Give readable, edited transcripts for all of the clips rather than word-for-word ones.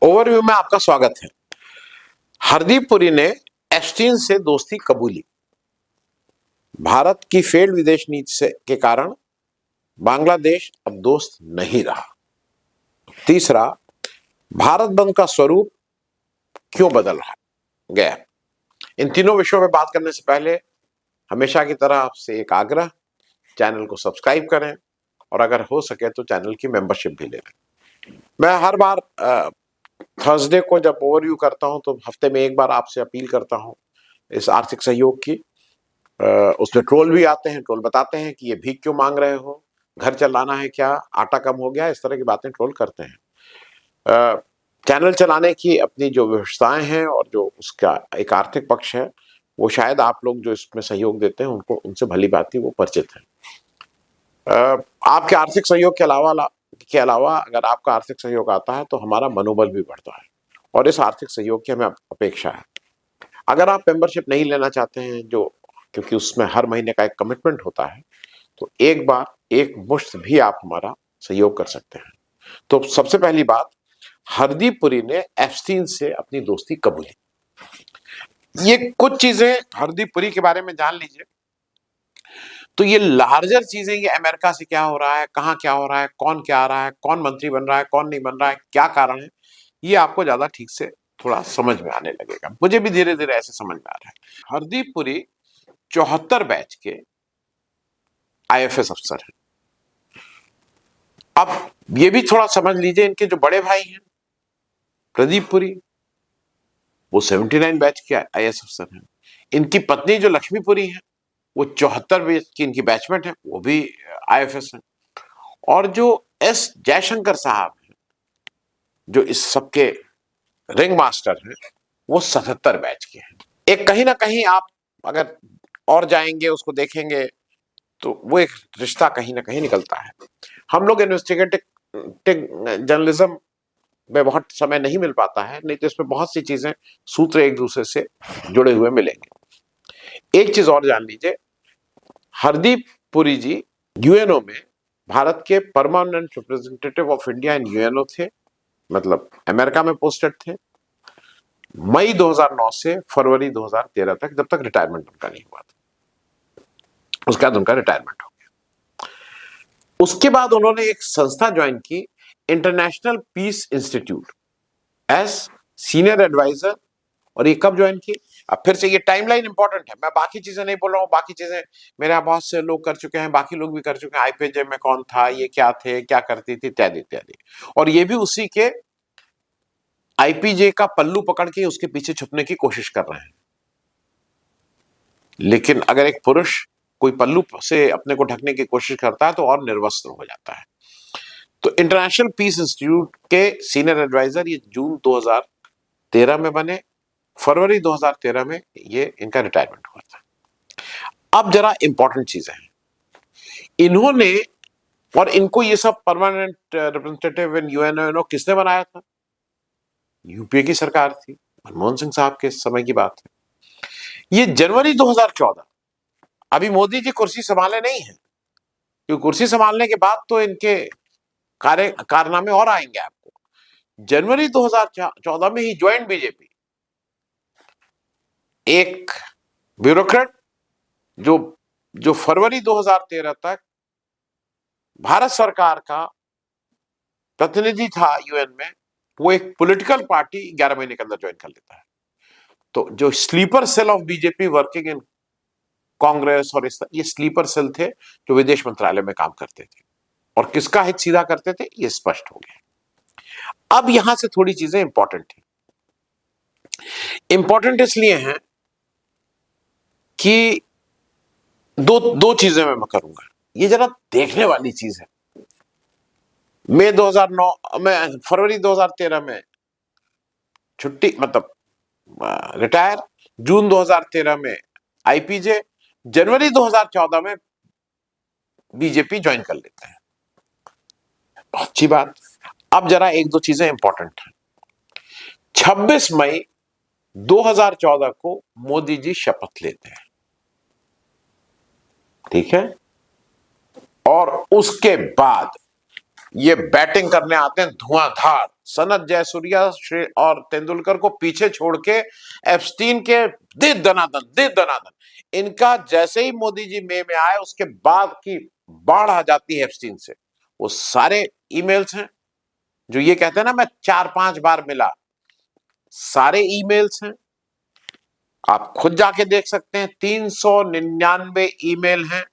Overview में आपका स्वागत है। हरदीप पुरी ने एप्स्टीन से दोस्ती कबूली। भारत की फेल्ड विदेश नीति से के कारण बांग्लादेश अब दोस्त नहीं रहा। तीसरा, भारत बंद का स्वरूप क्यों बदल रहा गया। इन तीनों विषयों में बात करने से पहले हमेशा की तरह आपसे एक आग्रह, चैनल को सब्सक्राइब करें और अगर हो सके तो चैनल की मेंबरशिप भी ले लें। मैं हर बार थर्सडे को जब ओवरव्यू करता हूं तो हफ्ते में एक बार आपसे अपील करता हूं इस आर्थिक सहयोग की। उसमें ट्रोल भी आते हैं, ट्रोल बताते हैं कि ये भीख क्यों मांग रहे हो, घर चलाना है क्या, आटा कम हो गया, इस तरह की बातें ट्रोल करते हैं। चैनल चलाने की अपनी जो व्यवस्थाएं हैं और जो उसका एक आर्थिक पक्ष है वो शायद आप लोग जो इसमें सहयोग देते हैं उनको उनसे भली भांति वो परिचित है। आपके आर्थिक सहयोग के अलावा अगर आपका आर्थिक सहयोग आता है तो हमारा मनोबल भी बढ़ता है और इस आर्थिक सहयोग की हमें अपेक्षा है। अगर आप मेंबरशिप नहीं लेना चाहते हैं, जो क्योंकि उसमें हर महीने का एक कमिटमेंट होता है, तो एक बार एक मुश्त भी आप हमारा सहयोग कर सकते हैं। तो सबसे पहली बात, हरदीप पुरी ने एप्स्टीन से अपनी दोस्ती कबूली। ये कुछ चीजें हरदीप पुरी के बारे में जान लीजिए। तो ये लार्जर चीजें, ये अमेरिका से क्या हो रहा है, कहाँ क्या हो रहा है, कौन क्या आ रहा है, कौन मंत्री बन रहा है, कौन नहीं बन रहा है, क्या कारण है, ये आपको ज्यादा ठीक से थोड़ा समझ में आने लगेगा। मुझे भी धीरे धीरे ऐसे समझ में आ रहा है। हरदीप पुरी 74 बैच के आईएफएस अफसर हैं। अब ये भी थोड़ा समझ लीजिए, इनके जो बड़े भाई हैं प्रदीप पुरी, वो 79 बैच के आईएएस अफसर हैं। इनकी पत्नी जो लक्ष्मी पुरी है वो 74 बैच की इनकी बैचमेट है, वो भी आईएफएस है। और जो एस जयशंकर साहब हैं, जो इस सबके रिंग मास्टर हैं, वो 77 बैच के हैं। एक कहीं ना कहीं आप अगर और जाएंगे उसको देखेंगे तो वो एक रिश्ता कहीं ना कहीं निकलता है। हम लोग इन्वेस्टिगेटिव जर्नलिज्म में बहुत समय नहीं मिल पाता है, नहीं तो इसमें बहुत सी चीजें, सूत्र एक दूसरे से जुड़े हुए मिलेंगे। एक चीज और जान लीजिए, हरदीप पुरी जी यूएनओ में भारत के permanent representative of India in UNO थे, मतलब अमेरिका में पोस्टेड थे, मई 2009 से फरवरी 2013 तक, जब तक रिटायरमेंट उनका नहीं हुआ था। उसके बाद उनका रिटायरमेंट हो गया। उसके बाद उन्होंने एक संस्था ज्वाइन की, International Peace Institute, as senior advisor. और ये कब ज्वाइन की, अब फिर से ये टाइमलाइन इंपॉर्टेंट है, मैं बाकी चीजें नहीं बोल रहा हूँ, बाकी चीजें मेरे यहाँ बहुत से लोग कर चुके हैं, बाकी लोग भी कर चुके हैं। आईपीजे में कौन था, ये क्या थे, क्या करती थी, इत्यादि इत्यादि। और ये भी उसी के आईपीजे का पल्लू पकड़ के उसके पीछे छुपने की कोशिश कर रहे हैं। लेकिन अगर एक पुरुष कोई पल्लू से अपने को ढकने की कोशिश करता है तो और निर्वस्त्र हो जाता है। तो इंटरनेशनल पीस इंस्टीट्यूट के सीनियर एडवाइजर ये जून 2013 में बने, फरवरी 2013 में ये इनका रिटायरमेंट हुआ था। अब जरा इंपॉर्टेंट चीजें हैं, इन्होंने और इनको ये सब परमानेंट रिप्रेजेंटेटिव इन यूएनओ किसने बनाया था, यूपीए की सरकार थी, मनमोहन सिंह साहब के समय की बात है। ये जनवरी 2014, अभी मोदी जी कुर्सी संभाले नहीं है, क्योंकि कुर्सी संभालने के बाद तो इनके कारनामे और आएंगे आपको। जनवरी 2014 में ही ज्वाइन बीजेपी, एक ब्यूरोक्रेट जो फरवरी 2013 तक भारत सरकार का प्रतिनिधि था यूएन में, वो एक पॉलिटिकल पार्टी 11 महीने के अंदर ज्वाइन कर लेता है। तो जो sleeper cell of BJP working in Congress और ये स्लीपर सेल थे जो विदेश मंत्रालय में काम करते थे और किसका हित सीधा करते थे, ये स्पष्ट हो गया। अब यहां से थोड़ी चीजें इंपॉर्टेंट है। इंपॉर्टेंट इसलिए हैं कि दो चीजें मैं करूंगा, ये जरा देखने वाली चीज है। मई 2009 में, फरवरी 2013 में छुट्टी, मतलब रिटायर, जून 2013 में आईपीजे, जनवरी 2014 में बीजेपी ज्वाइन कर लेते हैं। अच्छी बात। अब जरा एक दो चीजें इंपॉर्टेंट हैं। 26 मई 2014 को मोदी जी शपथ लेते हैं, ठीक है, और उसके बाद ये बैटिंग करने आते हैं धुआंधार, सनत जयसूर्या श्री और तेंदुलकर को पीछे छोड़ के एप्स्टीन के दे दनादन दे दनादन। इनका जैसे ही मोदी जी में आए उसके बाद की बाढ़ आ जाती है एप्स्टीन से। वो सारे ईमेल्स हैं जो ये कहते हैं ना मैं 4-5 बार मिला, सारे ईमेल्स हैं, आप खुद जाके देख सकते हैं। 399 ईमेल हैं।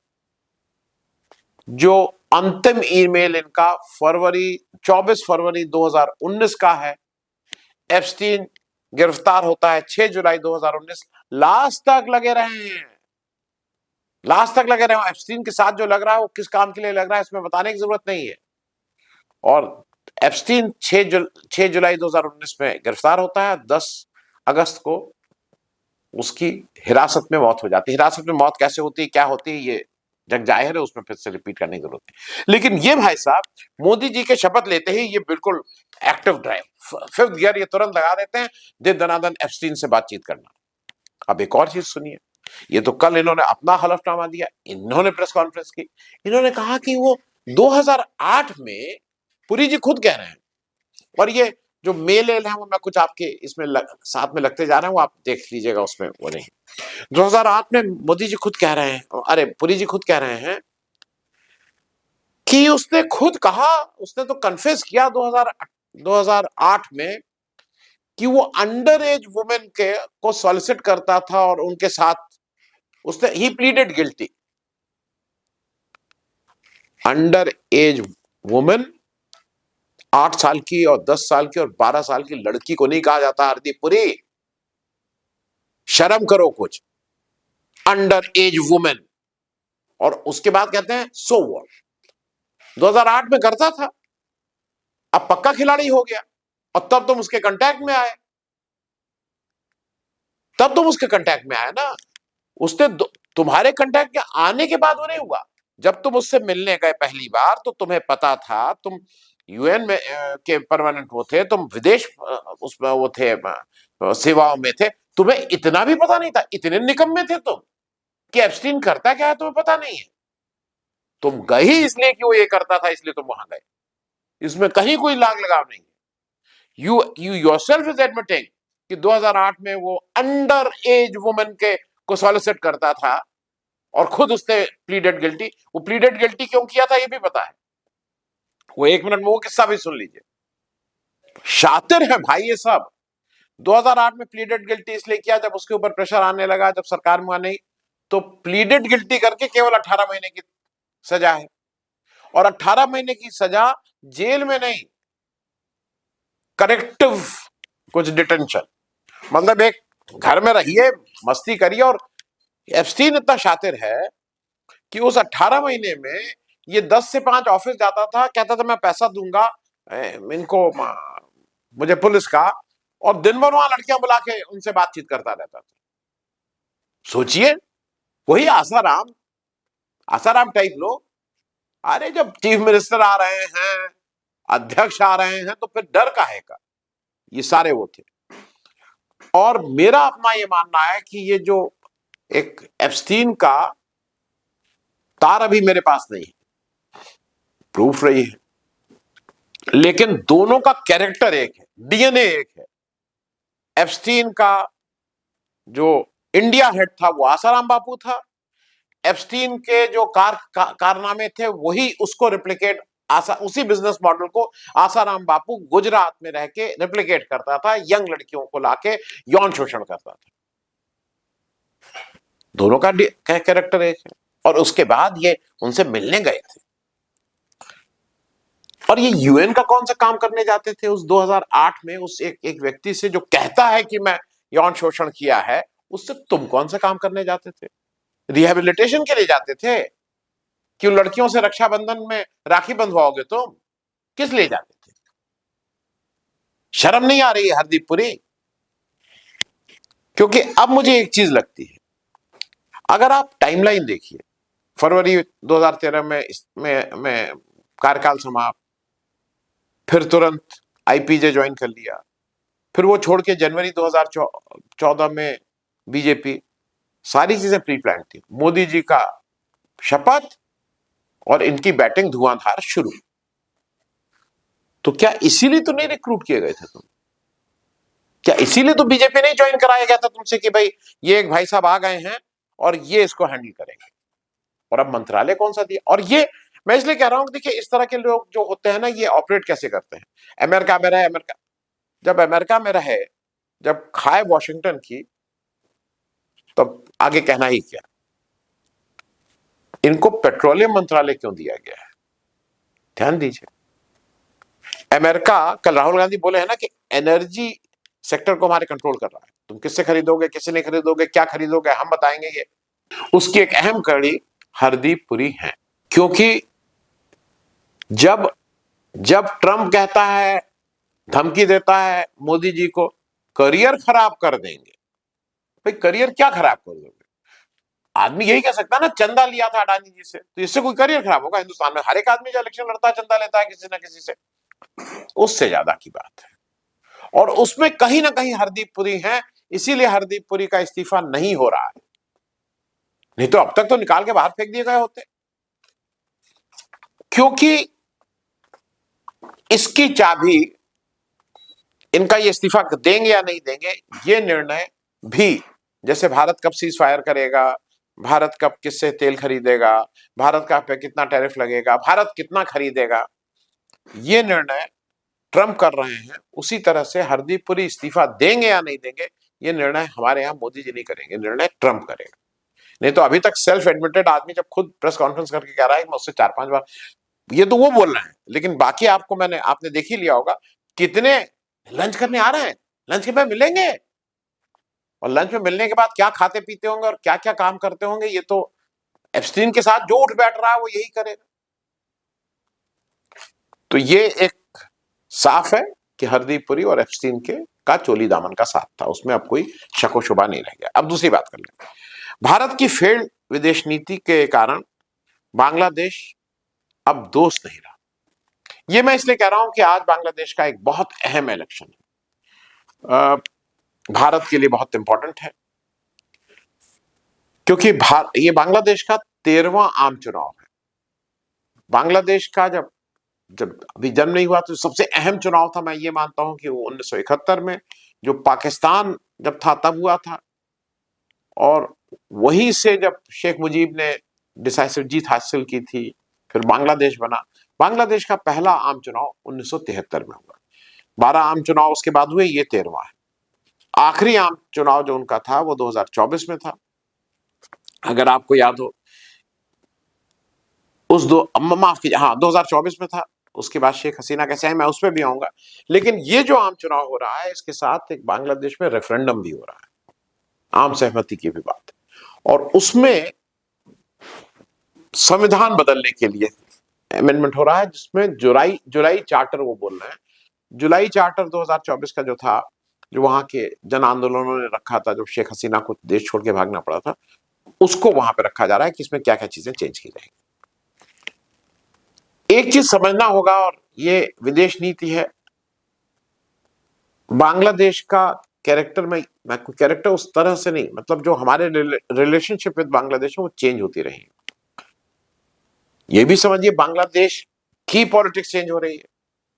जो अंतिम ईमेल इनका 24 फरवरी 2019 का है। एप्स्टीन गिरफ्तार होता है 6 जुलाई 2019। लास्ट तक लगे रहे हैं, लास्ट तक लगे रहे। एप्स्टीन के साथ जो लग रहा है वो किस काम के लिए लग रहा है इसमें बताने की जरूरत नहीं है। और एप्स्टीन 6 जुलाई 2019 में गिरफ्तार होता है। 10 अगस्त को उसकी हिरासत में मौत हो जाती है। हिरासत में मौत कैसे होती है, क्या होती है, ये जग जाहिर है, उसमें फिर से रिपीट करने की जरूरत नहीं। लेकिन ये भाई साहब मोदी जी के शपथ लेते ही ये बिल्कुल एक्टिव ड्राइव 5th गियर ये तुरंत लगा देते हैं, दे दनादन एप्स्टीन से बातचीत करना। अब एक और चीज सुनिए, ये तो कल इन्होंने अपना हलफनामा दिया, इन्होंने प्रेस कॉन्फ्रेंस की, इन्होंने कहा कि वो 2008 में, पुरी जी खुद कह रहे हैं, और ये जो मेल है वो मैं कुछ आपके इसमें साथ में लगते जा रहे हैं, वो आप देख लीजिएगा, उसमें वो नहीं। 2008 में मोदी जी खुद कह रहे हैं, अरे पुरी जी खुद कह रहे हैं कि उसने खुद कहा, उसने तो कन्फेस किया 2008 में कि वो अंडर एज वुमेन के को सॉलिसिट करता था और उनके साथ उसने ही pleaded guilty. Under age women 8 साल की और 10 साल की और 12 साल की लड़की को नहीं कहा जाता हरदीप पुरी, शर्म करो कुछ, अंडर एज वुमेन। और उसके बाद कहते हैं सो व्हाट, 2008 में करता था, अब पक्का खिलाड़ी हो गया, और तब तुम उसके कांटेक्ट में आए, तब तुम उसके कांटेक्ट में आए ना। उसने तुम्हारे कांटेक्ट के आने के बाद वो नहीं हुआ। जब तुम उससे मिलने गए पहली बार तो तुम्हें पता था, तुम यूएन में के परमानेंट वो थे, तुम विदेश उसमें वो थे, सेवाओं में थे, तुम्हें इतना भी पता नहीं था, इतने निकम्मे थे तुम कि एप्स्टीन करता क्या है तुम्हें पता नहीं है। तुम गए ही इसलिए कि वो ये करता था, इसलिए तुम वहां गए, इसमें कहीं कोई लाग लगाव नहीं। यू योरसेल्फ इज एडमिटिंग कि 2008 में वो अंडर एज वुमेन के को सॉलिसिट करता था, और खुद उसने प्लीडेड गिल्टी। वो प्लीडेड गिल्टी क्यों किया था ये भी पता है, वो 1 मिनट में वो किस्सा भी सुन लीजिए। शातिर है भाई ये सब। 2008 में प्लीडेड गिल्टी इसलिए किया जब उसके ऊपर प्रेशर आने लगा, जब सरकार में नहीं, तो प्लीडेड गिल्टी करके केवल 18 महीने की सजा है, और 18 महीने की सजा जेल में नहीं, करेक्टिव कुछ डिटेंशन, मतलब एक घर में रहिए, मस्ती करिए। और एप्स्टीन इतना शातिर है कि उस 18 महीने में ये 10 से 5 ऑफिस जाता था, कहता था मैं पैसा दूंगा इनको, मुझे पुलिस का, और दिन भर वहां लड़कियां बुला के उनसे बातचीत करता रहता था। सोचिए, वही आसाराम, आसाराम टाइप लोग। अरे जब चीफ मिनिस्टर आ रहे हैं, अध्यक्ष आ रहे हैं, तो फिर डर काहे का, ये सारे वो थे। और मेरा अपना ये मानना है कि ये जो एक एप्स्टीन का तार अभी मेरे पास नहीं है, प्रूफ रही है, लेकिन दोनों का कैरेक्टर एक है, डीएनए एक है। एप्स्टीन का जो इंडिया हेड था वो आसाराम बापू था। एप्स्टीन के जो कारनामे थे वही उसको रिप्लिकेट, उसी बिजनेस मॉडल को आसाराम बापू गुजरात में रह के रिप्लिकेट करता था, यंग लड़कियों को लाके यौन शोषण करता था। दोनों का कैरेक्टर एक है। और उसके बाद ये उनसे मिलने गए थे, और ये यूएन का कौन सा काम करने जाते थे उस 2008 में, उस एक व्यक्ति से जो कहता है कि मैं यौन शोषण किया है, उससे तुम कौन सा काम करने जाते थे? रिहेबिलिटेशन के लिए जाते थे कि उन लड़कियों से रक्षाबंधन में राखी बंधवाओगे तुम? किस लिए जाते थे? शर्म नहीं आ रही है हरदीप पुरी? क्योंकि अब मुझे एक चीज लगती है, अगर आप टाइमलाइन देखिए, फरवरी 2013 में कार्यकाल समाप्त, फिर तुरंत आईपीजे ज्वाइन कर लिया, फिर वो छोड़ के जनवरी 2014 में बीजेपी, सारी चीजें प्री प्लान थी। मोदी जी का शपथ और इनकी बैटिंग धुआंधार शुरू। तो क्या इसीलिए तो नहीं रिक्रूट किए गए थे तुम? क्या इसीलिए तो बीजेपी नहीं ज्वाइन कराया गया था तुमसे कि भाई ये एक भाई साहब आ गए हैं और ये इसको हैंडल करेंगे? और अब मंत्रालय कौन सा दिया? और ये मैं इसलिए कह रहा हूं कि देखिए इस तरह के लोग जो होते हैं ना, ये ऑपरेट कैसे करते हैं। अमेरिका में रहे, अमेरिका जब अमेरिका में रहे, जब खाए वॉशिंगटन की, तब आगे कहना ही क्या। इनको पेट्रोलियम मंत्रालय क्यों दिया गया है, ध्यान दीजिए। अमेरिका, कल राहुल गांधी बोले हैं ना कि एनर्जी सेक्टर को हमारे कंट्रोल कर रहा है, तुम किससे खरीदोगे, किससे नहीं खरीदोगे, क्या खरीदोगे, हम बताएंगे। ये उसकी एक अहम कड़ी हरदीप पुरी है, क्योंकि जब जब ट्रंप कहता है, धमकी देता है मोदी जी को, करियर खराब कर देंगे, भाई करियर क्या खराब कर दोगे? आदमी यही कह सकता है ना, चंदा लिया था अडानी जी से, तो इससे कोई करियर खराब होगा? हिंदुस्तान में हर एक आदमी जो इलेक्शन लड़ता है चंदा लेता है किसी ना किसी से, उससे ज्यादा की बात है। और उसमें कहीं ना कहीं हरदीप पुरी है, इसीलिए हरदीप पुरी का इस्तीफा नहीं हो रहा है, नहीं तो अब तक तो निकाल के बाहर फेंक दिए गए होते। क्योंकि इसकी चाबी, इनका ये इस्तीफा देंगे या नहीं देंगे, ये निर्णय भी, जैसे भारत कब सीज फायर करेगा, भारत कब किससे तेल खरीदेगा, भारत का पे कितना टैरिफ लगेगा, भारत कितना खरीदेगा, ये निर्णय ट्रंप कर रहे हैं। उसी तरह से हरदीप पुरी इस्तीफा देंगे या नहीं देंगे, ये निर्णय हमारे यहाँ मोदी जी नहीं करेंगे, निर्णय ट्रंप करेगा। नहीं तो अभी तक सेल्फ एडमिटेड आदमी जब खुद प्रेस कॉन्फ्रेंस करके कह रहा है मैं उससे 4-5 बार, ये तो वो बोल रहे हैं, लेकिन बाकी आपने देख ही लिया होगा कितने लंच करने आ रहे हैं, लंच के बाद मिलेंगे, और लंच में मिलने के बाद क्या खाते पीते होंगे और क्या क्या काम करते होंगे, ये तो एप्स्टीन के साथ जो उठ बैठ रहा है वो यही करेगा। तो ये एक साफ है कि हरदीप पुरी और एप्स्टीन के का चोली दामन का साथ था, उसमें अब कोई शक व शुबा नहीं रह गया। अब दूसरी बात कर लें, भारत की फेल्ड विदेश नीति के कारण बांग्लादेश अब दोस्त नहीं रहा। ये मैं इसलिए कह रहा हूं कि आज बांग्लादेश का एक बहुत अहम इलेक्शन है, भारत के लिए बहुत इंपॉर्टेंट है, क्योंकि ये बांग्लादेश का 13वां आम चुनाव है। बांग्लादेश का जब जब अभी जन्म नहीं हुआ तो सबसे अहम चुनाव था, मैं ये मानता हूं कि वो 1971 में जो पाकिस्तान जब था तब हुआ था, और वहीं से जब शेख मुजीब ने डिसाइसिव जीत हासिल की थी, फिर बांग्लादेश बना। बांग्लादेश का पहला आम चुनाव 1973 में हुआ, 12 आम चुनाव उसके बाद हुए, ये 13वां है। आखिरी आम चुनाव जो उनका था वो 2024 में था, अगर आपको याद हो। माफ कीजिए, हाँ 2024 में था। उसके बाद शेख हसीना कैसे है, मैं उस पर भी आऊंगा। लेकिन ये जो आम चुनाव हो रहा है, इसके साथ एक बांग्लादेश में रेफरेंडम भी हो रहा है, आम सहमति की भी बात है, और उसमें संविधान बदलने के लिए अमेंडमेंट हो रहा है, जिसमें जुलाई चार्टर वो बोल रहे हैं। जुलाई चार्टर 2024 का जो था, जो वहां के जन आंदोलनों ने रखा था, जब शेख हसीना को देश छोड़ के भागना पड़ा था, उसको वहां पे रखा जा रहा है कि इसमें क्या क्या चीजें चेंज की जाएंगी। एक चीज समझना होगा, और ये विदेश नीति है, बांग्लादेश का कैरेक्टर में, मैं कैरेक्टर उस तरह से नहीं, मतलब जो हमारे रिलेशनशिप विद बांग्लादेश है वो चेंज होती रही। ये भी समझिए बांग्लादेश की पॉलिटिक्स चेंज हो रही है।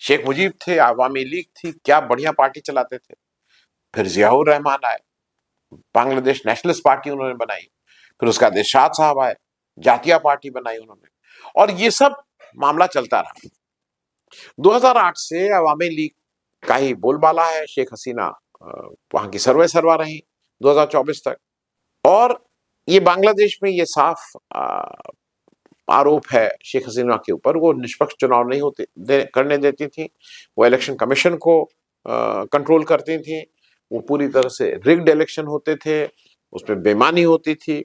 शेख मुजीब थे, आवामी लीग थी, क्या बढ़िया पार्टी चलाते थे। फिर जियाउर रहमान आए, बांग्लादेश नेशनलिस्ट पार्टी उन्होंने बनाई। फिर उसका इरशाद साहब आए, जातीय पार्टी बनाई उन्होंने, और ये सब मामला चलता रहा। 2008 से अवामी लीग का ही बोलबाला है, शेख हसीना वहां की सर्वे सर्वा रही 2024 तक। और ये बांग्लादेश में ये साफ आरोप है शेख हसीना के ऊपर, वो निष्पक्ष चुनाव नहीं करने देती थी, वो इलेक्शन कमीशन को कंट्रोल करती थी, वो पूरी तरह से रिग्ड इलेक्शन होते थे, उसमें बेईमानी होती थी।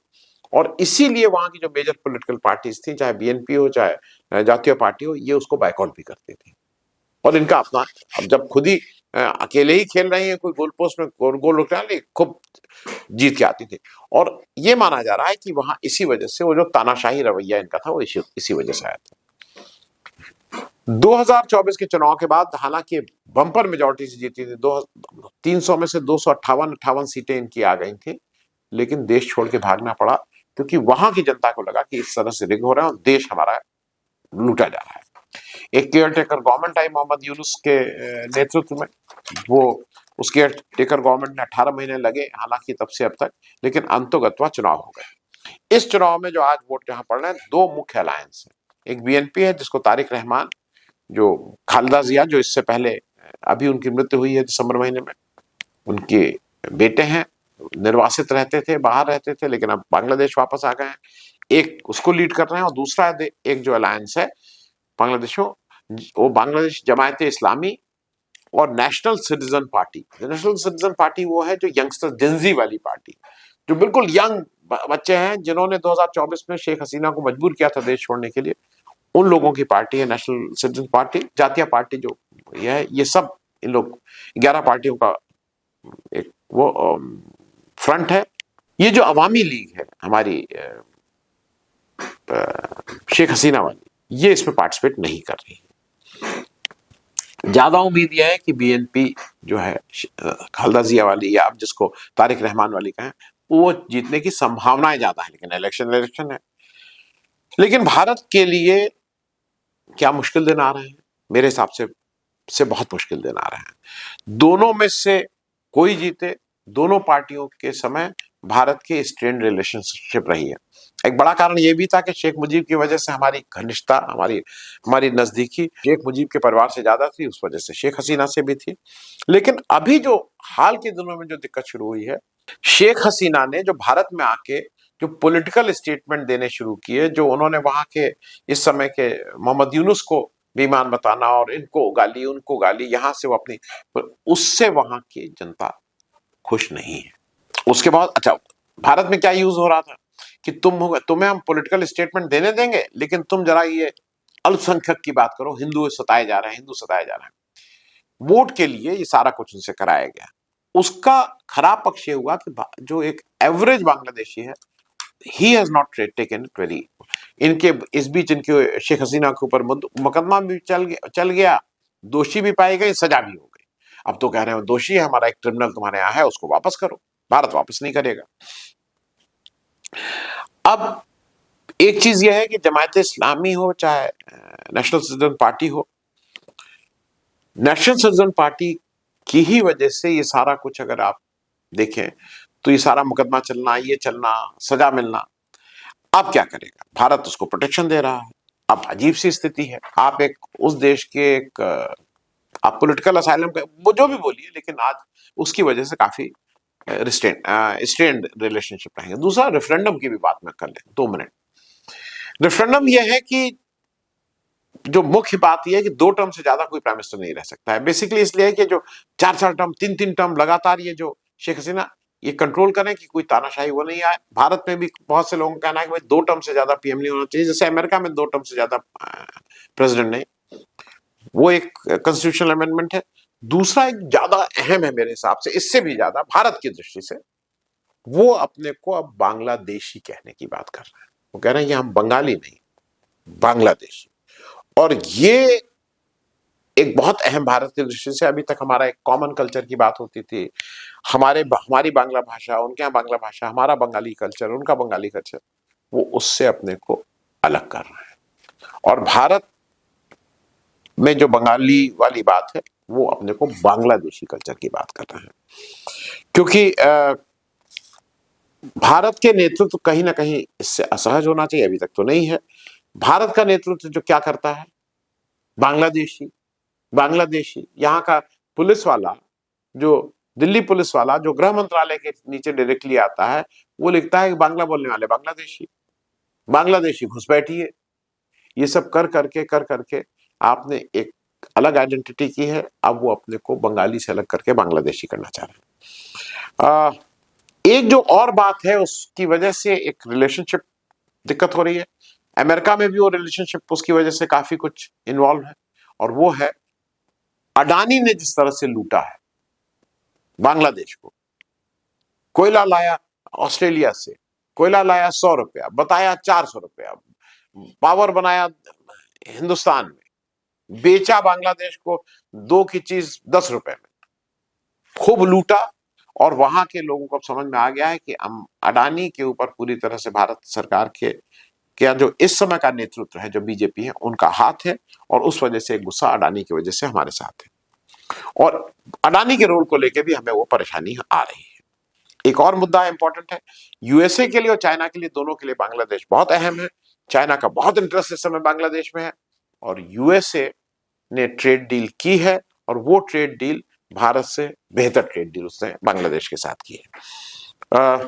और इसीलिए वहां की जो मेजर पॉलिटिकल पार्टीज थी, चाहे बीएनपी हो चाहे जातीय पार्टी हो, ये उसको बायकॉट भी करती थी। और इनका अपना, अब जब खुद ही अकेले ही खेल रहे हैं, कोई गोल पोस्ट में गोल रोक रहे हैं, खूब जीत के आती थी। और ये माना जा रहा है कि वहां इसी वजह से वो जो तानाशाही रवैया इनका था, वो इसी वजह से आया था। 2024 के चुनाव के बाद हालांकि बम्पर मेजोरिटी से जीती थी, 300 में से 258 सीटें इनकी आ गई थी, लेकिन देश छोड़ के भागना पड़ा, क्योंकि वहां की जनता को लगा कि इस तरह से रिग हो रहा है और देश हमारा लूटा जा रहा है। एक केयर टेकर गवर्नमेंट आई मोहम्मद यूनुस के नेतृत्व में। वो उस केयर टेकर गवर्नमेंट ने 18 महीने लगे हालांकि तब से अब तक, लेकिन अंतोगत्वा चुनाव हो गए। इस चुनाव में जो आज वोट यहाँ पड़ रहे हैं, दो मुख्य अलायंस है। एक बीएनपी है जिसको तारिक रहमान, जो खालिदा जिया जो इससे पहले अभी उनकी मृत्यु हुई है दिसंबर महीने में, उनके बेटे हैं, निर्वासित रहते थे, बाहर रहते थे, लेकिन अब बांग्लादेश वापस आ गए हैं। एक उसको लीड कर रहे हैं और दूसरा एक जो अलायंस है बांग्लादेश, वो बांग्लादेश जमायत इस्लामी और national citizen party. National citizen party वो है जो यंगस्टर जेंजी वाली पार्टी, जो बिल्कुल यंग बच्चे हैं जिन्होंने 2024 में शेख हसीना को मजबूर किया था देश छोड़ने के लिए, उन लोगों की पार्टी है नेशनल सिटीजन पार्टी। जातीय पार्टी जो ये सब इन लोग 11 पार्टियों का एक वो फ्रंट है। ये जो अवामी लीग है हमारी शेख हसीना वाली, ये इसमें पार्टिसिपेट नहीं कर रही है। ज्यादा उम्मीद यह है कि बीएनपी जो है खालिदा जिया वाली, या आप जिसको तारिक रहमान वाली कहें, वो जीतने की संभावनाएं ज्यादा है, लेकिन इलेक्शन है। लेकिन भारत के लिए क्या मुश्किल दिन आ रहे हैं? मेरे हिसाब से बहुत मुश्किल दिन आ रहे हैं। दोनों में से कोई जीते, दोनों पार्टियों के समय भारत की स्ट्रेन्ड रिलेशनशिप रही है। एक बड़ा कारण यह भी था कि शेख मुजीब की वजह से हमारी घनिष्ठता, हमारी नजदीकी शेख मुजीब के परिवार से ज्यादा थी, उस वजह से शेख हसीना से भी थी। लेकिन अभी जो हाल के दिनों में जो दिक्कत शुरू हुई है, शेख हसीना ने जो भारत में आके जो पॉलिटिकल स्टेटमेंट देने शुरू किए, जो उन्होंने वहां के इस समय के मोहम्मद यूनुस को बेईमान बताना और इनको गाली उनको गाली, यहां से वो अपनी, उससे वहां की जनता खुश नहीं है। उसके बाद अच्छा, भारत में क्या यूज हो रहा था कि तुम्हें हम पॉलिटिकल स्टेटमेंट देने देंगे, लेकिन तुम जरा ये अल्पसंख्यक की बात करो, हिंदू सताए जा रहे हैं। वोट के लिए ये सारा कुछ उनसे कराया गया। उसका खराब पक्ष ये हुआ कि जो एक एवरेज बांग्लादेशी है, he has not taken it very. इनके इस बीच इनके शेख हसीना के ऊपर मुकदमा भी चल गया, दोषी भी पाए गए, सजा भी हो गई। अब तो कह रहे हैं दोषी है, हमारा एक ट्रिब्यूनल तुम्हारे यहाँ है, उसको वापस करो। भारत वापस नहीं करेगा। अब एक चीज यह है कि जमायत इस्लामी हो चाहे नेशनल सिटीजन पार्टी हो, नेशनल सिटीजन पार्टी की ही वजह से ये सारा कुछ अगर आप देखें तो ये सारा मुकदमा चलना, ये चलना, सजा मिलना। अब क्या करेगा भारत? उसको प्रोटेक्शन दे रहा है। अब अजीब सी स्थिति है, आप एक उस देश के एक आप पॉलिटिकल असाइलम का वो जो भी बोलिए, लेकिन आज उसकी वजह से काफी स्ट्रेन्ड रिलेशनशिप रहेंगे। दूसरा, रेफरेंडम की भी बात में कर लें 2 मिनट। रेफरेंडम यह है कि जो मुख्य बात यह है कि 2 टर्म से ज्यादा कोई प्राइम मिनिस्टर नहीं रह सकता है। बेसिकली इसलिए कि जो 4-4 टर्म, 3-3 टर्म लगातार ये जो शेख हसीना ये कंट्रोल करें कि कोई तानाशाही वो नहीं आए। भारत में भी बहुत से लोगों का कहना है कि भाई 2 टर्म से ज्यादा पीएम नहीं होना चाहिए, जैसे अमेरिका में 2 टर्म से ज्यादा प्रेसिडेंट नहीं। वो एक कॉन्स्टिट्यूशनल अमेंडमेंट है। दूसरा एक ज्यादा अहम है मेरे हिसाब से, इससे भी ज्यादा भारत की दृष्टि से, वो अपने को अब बांग्लादेशी कहने की बात कर रहे हैं। वो कह रहे हैं कि हम बंगाली नहीं, बांग्लादेशी। और ये एक बहुत अहम भारत की दृष्टि से। अभी तक हमारा एक कॉमन कल्चर की बात होती थी, हमारी बांग्ला भाषा, उनके यहाँ बांग्ला भाषा, हमारा बंगाली कल्चर, उनका बंगाली कल्चर, वो उससे अपने को अलग कर रहे हैं। और भारत में जो बंगाली वाली बात है, वो अपने को बांग्लादेशी कल्चर की बात कर रहे हैं। क्योंकि भारत के नेतृत्व कहीं ना कहीं इससे असहज होना चाहिए, अभी तक तो नहीं है। भारत का नेतृत्व जो क्या करता है, बांग्लादेशी यहाँ का पुलिस वाला, जो दिल्ली पुलिस वाला जो गृह मंत्रालय के नीचे डायरेक्टली आता है, वो लिखता है कि बांग्ला बोलने वाले बांग्लादेशी घुसपैठी है। ये सब कर करके आपने एक अलग आइडेंटिटी की है। अब वो अपने को बंगाली से अलग करके बांग्लादेशी करना चाह रहे हैं। एक जो और बात है, उसकी वजह से एक रिलेशनशिप दिक्कत हो रही है। अमेरिका में भी वो रिलेशनशिप उसकी वजह से काफी कुछ इन्वॉल्व है, और वो है अडानी ने जिस तरह से लूटा है बांग्लादेश को। कोयला लाया ऑस्ट्रेलिया से, कोयला लाया 100 रुपया, बताया 400 रुपया, पावर बनाया हिंदुस्तान में, बेचा बांग्लादेश को 2 की चीज 10 रुपए में, खूब लूटा। और वहां के लोगों को अब समझ में आ गया है कि हम अडानी के ऊपर पूरी तरह से भारत सरकार क्या जो इस समय का नेतृत्व है, जो बीजेपी है, उनका हाथ है, और उस वजह से गुस्सा अडानी की वजह से हमारे साथ है, और अडानी के रोल को लेकर भी हमें वो परेशानी आ रही है। एक और मुद्दा इंपॉर्टेंट है, यूएसए के लिए और चाइना के लिए, दोनों के लिए बांग्लादेश बहुत अहम है। चाइना का बहुत इंटरेस्ट इस समय बांग्लादेश में है, और यूएसए ने ट्रेड डील की है, और वो ट्रेड डील भारत से बेहतर ट्रेड डील उसने बांग्लादेश के साथ की है।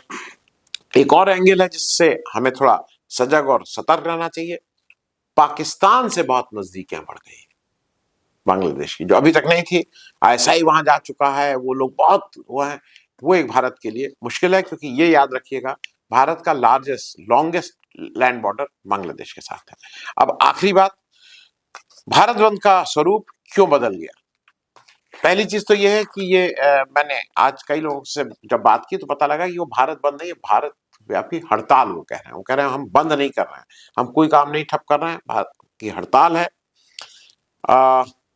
एक और एंगल है जिससे हमें थोड़ा सजग और सतर्क रहना चाहिए। पाकिस्तान से बहुत नजदीकियां बढ़ गई बांग्लादेश की, जो अभी तक नहीं थी। आईएसआई वहां जा चुका है, वो लोग बहुत वो है, वो एक भारत के लिए मुश्किल है, क्योंकि ये याद रखिएगा, भारत का लॉन्गेस्ट लैंड बॉर्डर बांग्लादेश के साथ है। अब आखिरी बात, भारत बंद का स्वरूप क्यों बदल गया? पहली चीज तो ये है कि ये मैंने आज कई लोगों से जब बात की तो पता लगा कि वो भारत बंद नहीं है, भारत व्यापी हड़ताल वो कह रहे हैं। वो कह रहे हैं हम बंद नहीं कर रहे हैं, हम कोई काम नहीं ठप कर रहे हैं, भारत की हड़ताल है।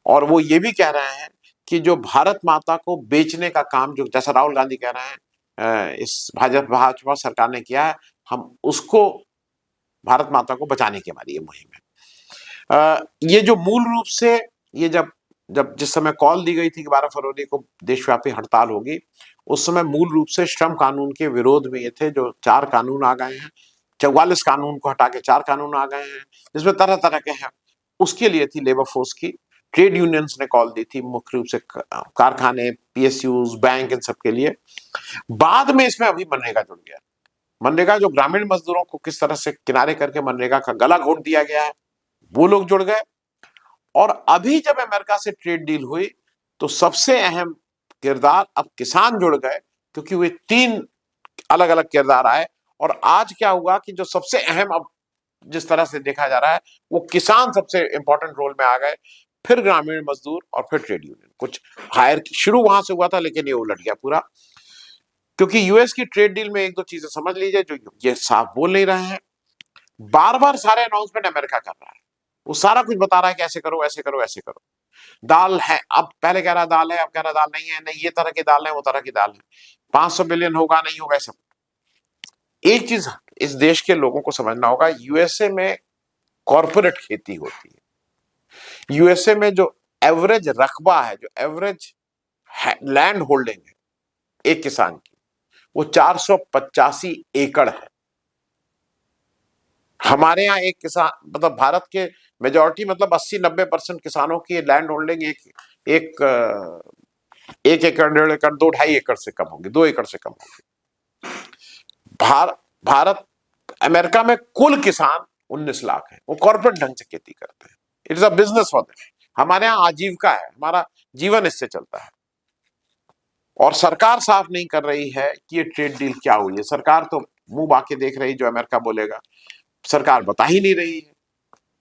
और वो ये भी कह रहे हैं कि जो भारत माता को बेचने का काम, जो जैसा राहुल गांधी कह रहे हैं इस भाजपा सरकार ने किया है, हम उसको भारत माता को बचाने की हमारी ये मुहिम है। ये जो मूल रूप से ये जब जिस समय कॉल दी गई थी कि 12 फरवरी को देशव्यापी हड़ताल होगी, उस समय मूल रूप से श्रम कानून के विरोध में ये थे, जो 4 कानून आ गए हैं, 44 कानून को हटा के 4 कानून आ गए हैं, जिसमें तरह तरह के हैं, उसके लिए थी लेबर फोर्स की। ट्रेड यूनियंस ने कॉल दी थी, मुख्य रूप से कारखाने, पीएसयूज, बैंक, इन सब के लिए। बाद में इसमें अभी मनरेगा जुड़ गया। मनरेगा जो ग्रामीण मजदूरों को किस तरह से किनारे करके मनरेगा का गला घोट दिया गया है, वो लोग जुड़ गए। और अभी जब अमेरिका से ट्रेड डील हुई तो सबसे अहम किरदार अब किसान जुड़ गए, क्योंकि वे 3 अलग अलग किरदार आए। और आज क्या हुआ कि जो सबसे अहम अब जिस तरह से देखा जा रहा है, वो किसान सबसे इंपॉर्टेंट रोल में आ गए, फिर ग्रामीण मजदूर, और फिर ट्रेड यूनियन। कुछ हायर शुरू वहां से हुआ था, लेकिन ये उलट गया पूरा, क्योंकि यूएस की ट्रेड डील में 1-2 चीजें समझ लीजिए जो ये साफ बोल नहीं रहे हैं। बार बार सारे अनाउंसमेंट अमेरिका कर रहा है, वो सारा कुछ बता रहा है कि ऐसे करो, ऐसे करो, ऐसे करो। दाल है, अब पहले कह रहा दाल है, अब कह रहा दाल नहीं है, नहीं ये तरह की दाल है, वो तरह की दाल है, 500 बिलियन होगा, नहीं होगा, सब। एक चीज इस देश के लोगों को समझना होगा, यूएसए में कॉर्पोरेट खेती होती है। यूएसए में जो एवरेज रकबा है, जो एवरेज लैंड होल्डिंग है एक किसान की, वो 485 एकड़ है। हमारे यहाँ एक किसान, मतलब भारत के मेजॉरिटी, मतलब 80-90% किसानों की लैंड होल्डिंग एक एकड़, 1.5 एकड़, 2-2.5 एकड़ से कम होगी, 2 एकड़ से कम होगी। भारत अमेरिका में कुल किसान 19 लाख है, वो कॉर्पोरेट ढंग से खेती करते हैं। It is a business for them. हमारे यहाँ आजीविका है, हमारा जीवन इससे चलता है। और सरकार साफ नहीं कर रही है कि ये ट्रेड डील क्या हुई है। सरकार तो मुंह बाके देख रही, जो अमेरिका बोलेगा सरकार बता ही नहीं रही है।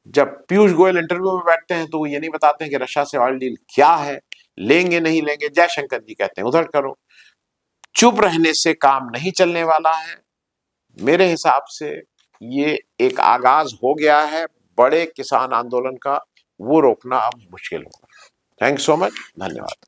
जब पीयूष गोयल इंटरव्यू में बैठते हैं तो वो ये नहीं बताते हैं कि रशिया से ऑयल डील क्या है, लेंगे नहीं लेंगे। जयशंकर जी कहते हैं उधर करो। चुप रहने से काम नहीं चलने वाला है। मेरे हिसाब से ये एक आगाज हो गया है बड़े किसान आंदोलन का, वो रोकना अब मुश्किल होगा। थैंक्स सो मच, धन्यवाद।